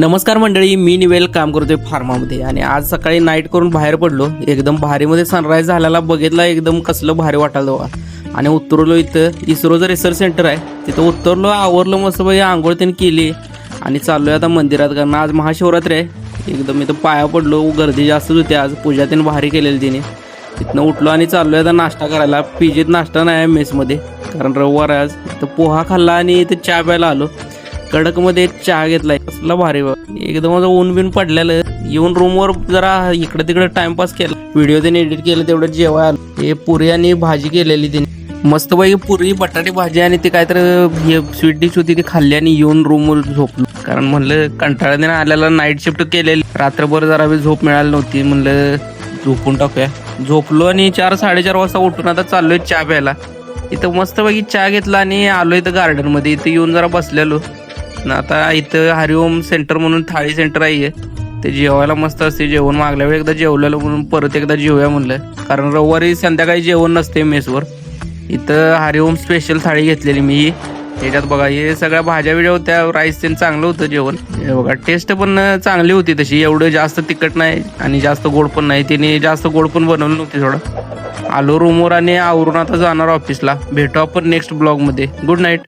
नमस्कार मंडळी, मी निवेल काम करतोय फार्मामध्ये आणि आज सकाळी नाईट करून बाहेर पडलो. एकदम भारीमध्ये सनराईज झालेला बघितला, एकदम कसलं भारी वाटायला बघा. आणि उतरलो इथं इस्रोचं रिसर्च सेंटर आहे, तिथं उतरलो, आवरलं मस्त भाई, आंघोळ त्यांनी केली आणि चाललोय आता मंदिरात. कारण आज महाशिवरात्री आहे. एकदम इथं पाया पडलो, गर्दी जास्तच होती आज, पूजा त्यांनी भारी केलेली तिने. तिथनं उठलो आणि चाललोय आता नाश्ता करायला. पीजीत नाश्ता नाही आहे मेसमध्ये, कारण रविवार आहे आज. तर पोहा खाल्ला आणि इथं चहा प्यायला आलो. कडकमध्ये चहा घेतलाय, कसला भारी बघ. एकदम असं ऊन बिन पडलेलं. येऊन रूमवर जरा इकडे तिकडे टाइमपास केला, व्हिडिओ त्याने एडिट केलं, तेवढं जेवाय आलं. हे पुरी आणि भाजी केलेली तिने मस्त पैकी, पुरी बटाटे भाजी आणि ते काहीतरी हे स्वीट डिश होती ती खाल्ली आणि येऊन रूमवर झोपलो. कारण म्हणलं कंटाळ्याने आल्याला नाईट शिफ्ट केलेली, रात्रभर जरा झोप मिळाली नव्हती, म्हणलं झोपून टाकूया. झोपलो आणि 4-4:30 वाजता उठून आता चाललोय चहा प्यायला. इथं मस्त पैकी चहा घेतला आणि आलो इथं गार्डनमध्ये. इथं येऊन जरा बसलेलो. आता इथं हरिओम सेंटर म्हणून थाळी सेंटर आहे, ते जेवायला मस्त असते. जेवण मागल्या वेळी एकदा जेवलेलं म्हणून परत एकदा जेवूया म्हणलं, कारण रविवारी संध्याकाळी जेवण नसते मेसवर. इथं हरिओम स्पेशल थाळी घेतलेली मी. ह्याच्यात बघा हे सगळ्या भाज्या बिज्या होत्या, राईस ते चांगलं होतं जेवण. हे बघा टेस्ट पण चांगली होती तशी, एवढं जास्त तिखट नाही आणि जास्त गोड पण नाही. तिने जास्त गोड पण बनवलं नव्हती. थोडं आलो रूमवर आणि आवरून आता जाणार ऑफिसला. भेटू आपण नेक्स्ट ब्लॉगमध्ये. Good night.